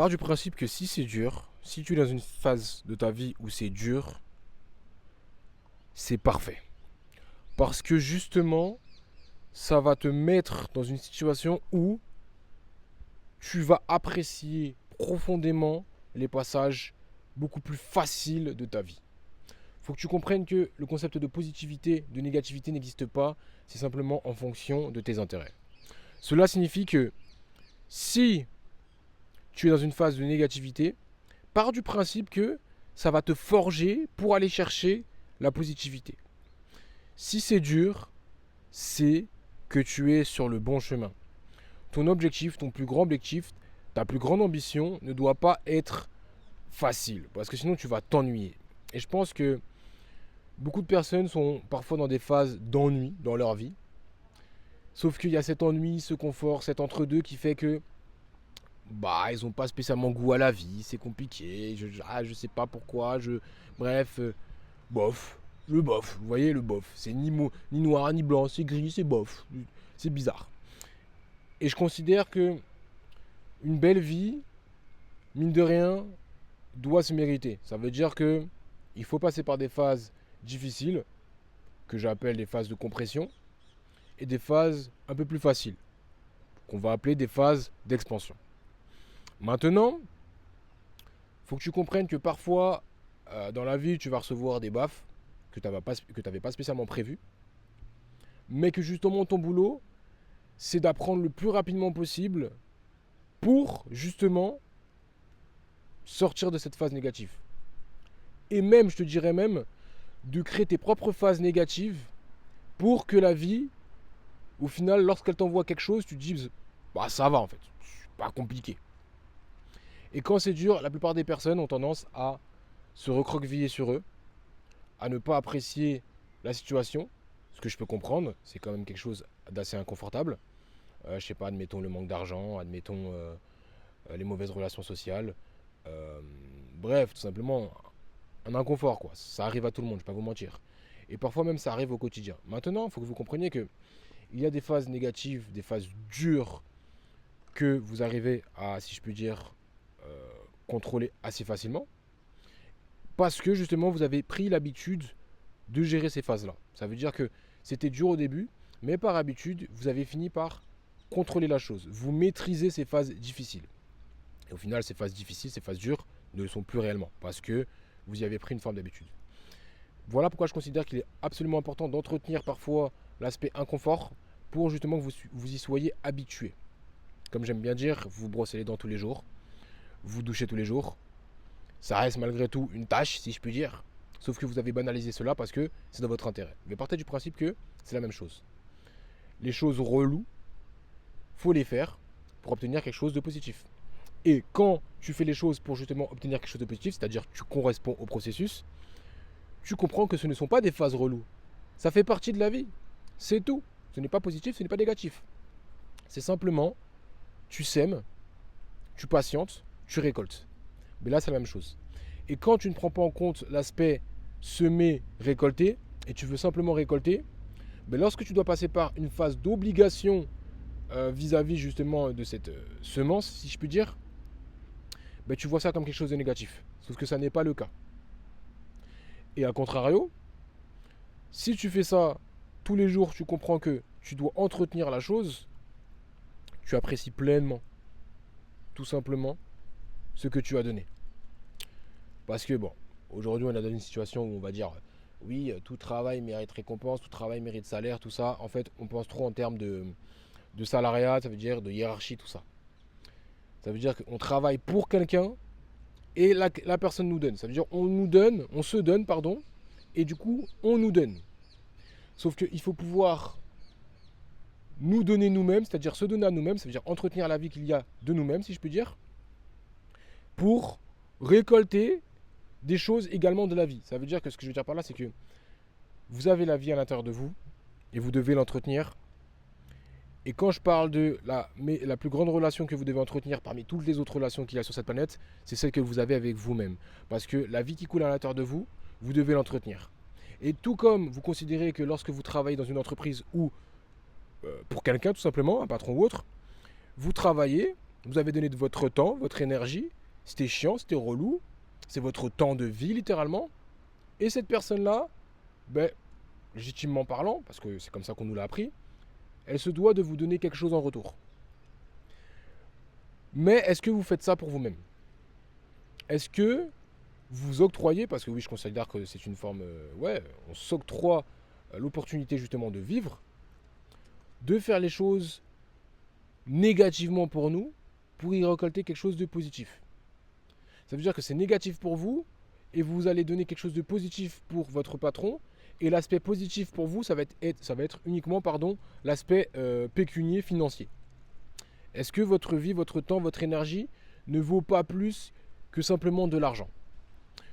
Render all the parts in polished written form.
Pars du principe que si c'est dur, si tu es dans une phase de ta vie où c'est dur, c'est parfait. Parce que justement, ça va te mettre dans une situation où tu vas apprécier profondément les passages beaucoup plus faciles de ta vie. Il faut que tu comprennes que le concept de positivité, de négativité n'existe pas, c'est simplement en fonction de tes intérêts. Cela signifie que si tu es dans une phase de négativité, pars du principe que ça va te forger pour aller chercher la positivité. Si c'est dur, c'est que tu es sur le bon chemin. Ton objectif, ton plus grand objectif, ta plus grande ambition ne doit pas être facile, parce que sinon tu vas t'ennuyer. Et je pense que beaucoup de personnes sont parfois dans des phases d'ennui dans leur vie, sauf qu'il y a cet ennui, ce confort, cet entre-deux qui fait que ils n'ont pas spécialement goût à la vie, c'est compliqué, je sais pas pourquoi, bref, bof, le bof, vous voyez le bof, c'est ni noir ni blanc, c'est gris, c'est bof, c'est bizarre. Et je considère que une belle vie, mine de rien, doit se mériter. Ça veut dire que il faut passer par des phases difficiles, que j'appelle des phases de compression, et des phases un peu plus faciles, qu'on va appeler des phases d'expansion. Maintenant, il faut que tu comprennes que parfois, dans la vie, tu vas recevoir des baffes que tu n'avais pas spécialement prévues, mais que justement ton boulot, c'est d'apprendre le plus rapidement possible pour justement sortir de cette phase négative. Et même, je te dirais même, de créer tes propres phases négatives pour que la vie, au final, lorsqu'elle t'envoie quelque chose, tu te dis, ça va en fait, c'est pas compliqué. Et quand c'est dur, la plupart des personnes ont tendance à se recroqueviller sur eux, à ne pas apprécier la situation, ce que je peux comprendre, c'est quand même quelque chose d'assez inconfortable. Je sais pas, admettons le manque d'argent, admettons les mauvaises relations sociales. Bref, tout simplement un inconfort, quoi. Ça arrive à tout le monde, je ne vais pas vous mentir. Et parfois même ça arrive au quotidien. Maintenant, il faut que vous compreniez que il y a des phases négatives, des phases dures que vous arrivez à, si je puis dire, contrôler assez facilement. Parce que justement, vous avez pris l'habitude de gérer ces phases-là. Ça veut dire que c'était dur au début, mais par habitude, vous avez fini par contrôler la chose. Vous maîtrisez ces phases difficiles. Et au final, ces phases difficiles, ces phases dures ne le sont plus réellement parce que vous y avez pris une forme d'habitude. Voilà pourquoi je considère qu'il est absolument important d'entretenir parfois l'aspect inconfort pour justement que vous y soyez habitué. Comme j'aime bien dire, vous brossez les dents tous les jours, vous douchez tous les jours. Ça reste malgré tout une tâche, si je puis dire. Sauf que vous avez banalisé cela parce que c'est dans votre intérêt. Mais partez du principe que c'est la même chose. Les choses reloues, faut les faire pour obtenir quelque chose de positif. Et quand tu fais les choses pour justement obtenir quelque chose de positif, c'est-à-dire que tu corresponds au processus, tu comprends que ce ne sont pas des phases reloues. Ça fait partie de la vie. C'est tout. Ce n'est pas positif, ce n'est pas négatif. C'est simplement, tu sèmes, tu patientes, tu récoltes. Mais là, c'est la même chose. Et quand tu ne prends pas en compte l'aspect semer, récolter, et tu veux simplement récolter, mais lorsque tu dois passer par une phase d'obligation vis-à-vis justement de cette semence, si je puis dire, tu vois ça comme quelque chose de négatif. Sauf que ça n'est pas le cas. Et à contrario, si tu fais ça tous les jours, tu comprends que tu dois entretenir la chose, tu apprécies pleinement, tout simplement, ce que tu as donné. Parce que aujourd'hui on est dans une situation où on va dire, oui, tout travail mérite récompense, tout travail mérite salaire, tout ça. En fait, on pense trop en termes de salariat, ça veut dire de hiérarchie, tout ça. Ça veut dire qu'on travaille pour quelqu'un et la personne nous donne. Ça veut dire on se donne, pardon, et du coup, on nous donne. Sauf qu'il faut pouvoir nous donner nous-mêmes, c'est-à-dire se donner à nous-mêmes, ça veut dire entretenir la vie qu'il y a de nous-mêmes, si je puis dire, pour récolter des choses également de la vie. Ça veut dire que ce que je veux dire par là, c'est que vous avez la vie à l'intérieur de vous et vous devez l'entretenir. Et quand je parle de la plus grande relation que vous devez entretenir parmi toutes les autres relations qu'il y a sur cette planète, c'est celle que vous avez avec vous-même. Parce que la vie qui coule à l'intérieur de vous, vous devez l'entretenir. Et tout comme vous considérez que lorsque vous travaillez dans une entreprise ou pour quelqu'un tout simplement, un patron ou autre, vous travaillez Vous avez donné de votre temps, votre énergie. C'était chiant, c'était relou. C'est votre temps de vie, littéralement. Et cette personne-là, ben, légitimement parlant, parce que c'est comme ça qu'on nous l'a appris, elle se doit de vous donner quelque chose en retour. Mais est-ce que vous faites ça pour vous-même? Est-ce que vous octroyez, parce que oui, je considère que c'est une forme, ouais, on s'octroie l'opportunité justement de vivre, de faire les choses négativement pour nous, pour y récolter quelque chose de positif. Ça veut dire que c'est négatif pour vous, et vous allez donner quelque chose de positif pour votre patron, et l'aspect positif pour vous, ça va être uniquement l'aspect pécunier, financier. Est-ce que votre vie, votre temps, votre énergie ne vaut pas plus que simplement de l'argent?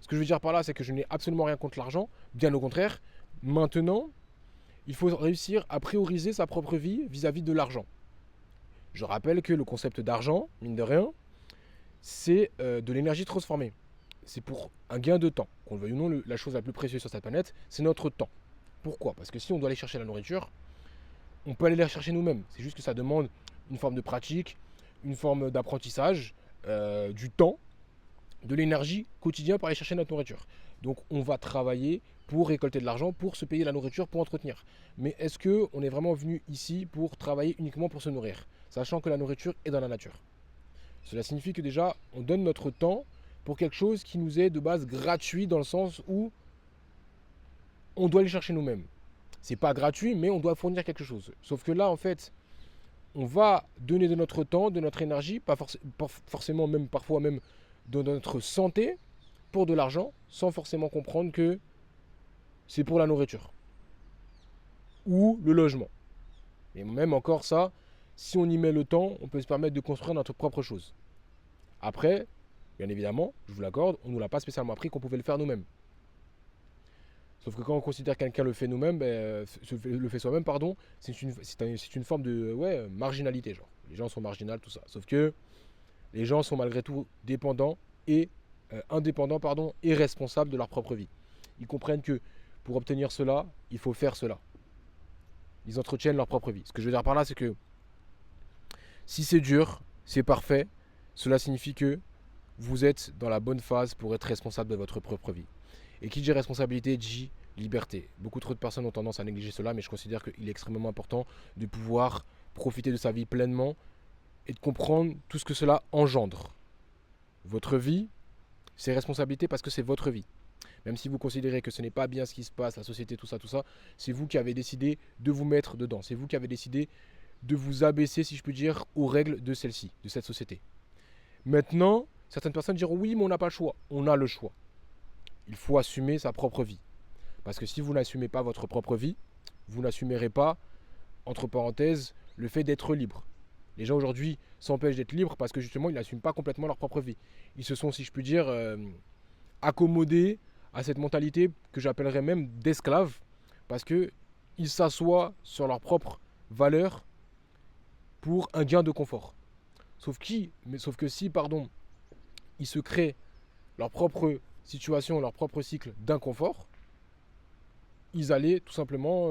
Ce que je veux dire par là, c'est que je n'ai absolument rien contre l'argent, bien au contraire. Maintenant, il faut réussir à prioriser sa propre vie vis-à-vis de l'argent. Je rappelle que le concept d'argent, mine de rien, c'est de l'énergie transformée. C'est pour un gain de temps. Qu'on le veuille ou non, la chose la plus précieuse sur cette planète, c'est notre temps. Pourquoi? Parce que si on doit aller chercher la nourriture, on peut aller la chercher nous-mêmes. C'est juste que ça demande une forme de pratique, une forme d'apprentissage, du temps, de l'énergie quotidienne pour aller chercher notre nourriture. Donc on va travailler pour récolter de l'argent, pour se payer la nourriture, pour entretenir. Mais est-ce qu'on est vraiment venu ici pour travailler uniquement pour se nourrir, sachant que la nourriture est dans la nature? Cela signifie que déjà, on donne notre temps pour quelque chose qui nous est de base gratuit, dans le sens où on doit aller chercher nous-mêmes. C'est pas gratuit, mais on doit fournir quelque chose. Sauf que là, en fait, on va donner de notre temps, de notre énergie, pas forcément, même parfois même de notre santé, pour de l'argent, sans forcément comprendre que c'est pour la nourriture ou le logement. Et même encore ça, si on y met le temps, on peut se permettre de construire notre propre chose. Après, bien évidemment, je vous l'accorde, on ne nous l'a pas spécialement appris qu'on pouvait le faire nous-mêmes. Sauf que quand on considère que quelqu'un le fait nous-mêmes, le fait soi-même, pardon, c'est une forme de marginalité. Genre. Les gens sont marginaux, tout ça. Sauf que les gens sont malgré tout dépendants et indépendants et responsables de leur propre vie. Ils comprennent que pour obtenir cela, il faut faire cela. Ils entretiennent leur propre vie. Ce que je veux dire par là, c'est que si c'est dur, c'est parfait, cela signifie que vous êtes dans la bonne phase pour être responsable de votre propre vie. Et qui dit responsabilité dit liberté. Beaucoup trop de personnes ont tendance à négliger cela, mais je considère qu'il est extrêmement important de pouvoir profiter de sa vie pleinement et de comprendre tout ce que cela engendre. Votre vie, c'est responsabilité parce que c'est votre vie. Même si vous considérez que ce n'est pas bien ce qui se passe, la société, tout ça, c'est vous qui avez décidé de vous mettre dedans. C'est vous qui avez décidé de vous abaisser, si je peux dire, aux règles de celle-ci, de cette société. Maintenant, certaines personnes diront oui, mais on n'a pas le choix. On a le choix. Il faut assumer sa propre vie. Parce que si vous n'assumez pas votre propre vie, vous n'assumerez pas, entre parenthèses, le fait d'être libre. Les gens aujourd'hui s'empêchent d'être libres parce que justement, ils n'assument pas complètement leur propre vie. Ils se sont, si je puis dire, accommodés à cette mentalité que j'appellerais même d'esclaves, parce qu'ils s'assoient sur leurs propres valeurs pour un gain de confort. Sauf que si, ils se créent leur propre situation, leur propre cycle d'inconfort, ils allaient tout simplement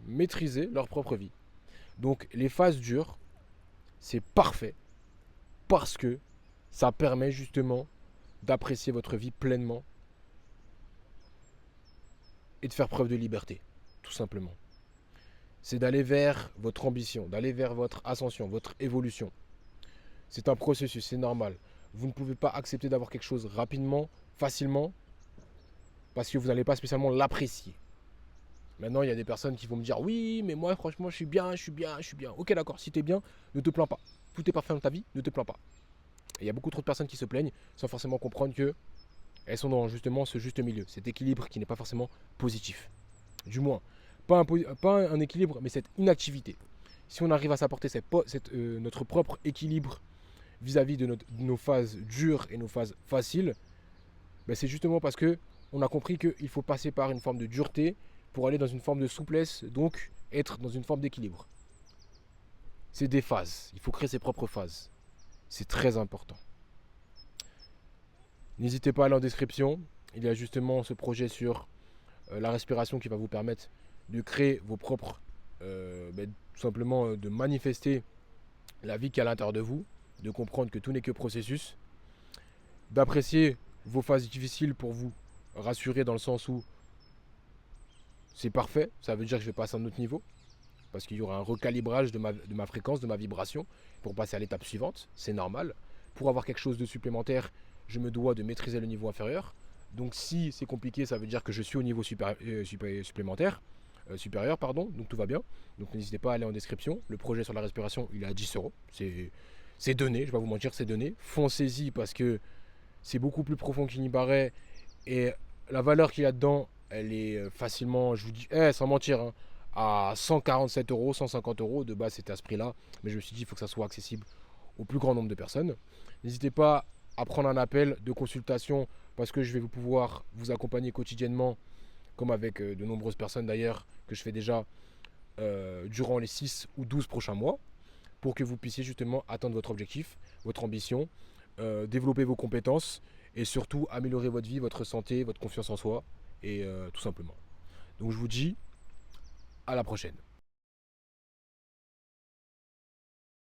maîtriser leur propre vie. Donc les phases dures, c'est parfait parce que ça permet justement d'apprécier votre vie pleinement et de faire preuve de liberté, tout simplement. C'est d'aller vers votre ambition, d'aller vers votre ascension, votre évolution. C'est un processus, c'est normal. Vous ne pouvez pas accepter d'avoir quelque chose rapidement, facilement, parce que vous n'allez pas spécialement l'apprécier. Maintenant, il y a des personnes qui vont me dire oui, mais moi, franchement, je suis bien. Ok, d'accord, si tu es bien, ne te plains pas. Tout est parfait dans ta vie, ne te plains pas. Et il y a beaucoup trop de personnes qui se plaignent sans forcément comprendre qu'elles sont dans justement ce juste milieu, cet équilibre qui n'est pas forcément positif. Du moins, pas un équilibre, mais cette inactivité. Si on arrive à s'apporter notre propre équilibre vis-à-vis de nos phases dures et nos phases faciles, ben c'est justement parce que on a compris qu'il faut passer par une forme de dureté pour aller dans une forme de souplesse, donc être dans une forme d'équilibre. C'est des phases, il faut créer ses propres phases. C'est très important. N'hésitez pas à aller en description, il y a justement ce projet sur la respiration qui va vous permettre de créer vos propres, tout simplement de manifester la vie qui est à l'intérieur de vous. de comprendre que tout n'est que processus, d'apprécier vos phases difficiles pour vous rassurer dans le sens où c'est parfait, ça veut dire que je vais passer à un autre niveau, parce qu'il y aura un recalibrage de ma fréquence, de ma vibration, pour passer à l'étape suivante, c'est normal. Pour avoir quelque chose de supplémentaire, je me dois de maîtriser le niveau inférieur. Donc si c'est compliqué, ça veut dire que je suis au niveau supérieur, pardon, donc tout va bien. Donc n'hésitez pas à aller en description. Le projet sur la respiration, il est à 10 euros. C'est donné, je vais pas vous mentir, c'est donné. Foncez-y parce que c'est beaucoup plus profond qu'il n'y paraît. Et la valeur qu'il y a dedans, elle est facilement, je vous dis, sans mentir, hein, à 147 euros, 150 euros. De base, c'était à ce prix-là. Mais je me suis dit, il faut que ça soit accessible au plus grand nombre de personnes. N'hésitez pas à prendre un appel de consultation parce que je vais pouvoir vous accompagner quotidiennement, comme avec de nombreuses personnes d'ailleurs, que je fais déjà durant les 6 ou 12 prochains mois, pour que vous puissiez justement atteindre votre objectif, votre ambition, développer vos compétences et surtout améliorer votre vie, votre santé, votre confiance en soi, et tout simplement. Donc je vous dis à la prochaine.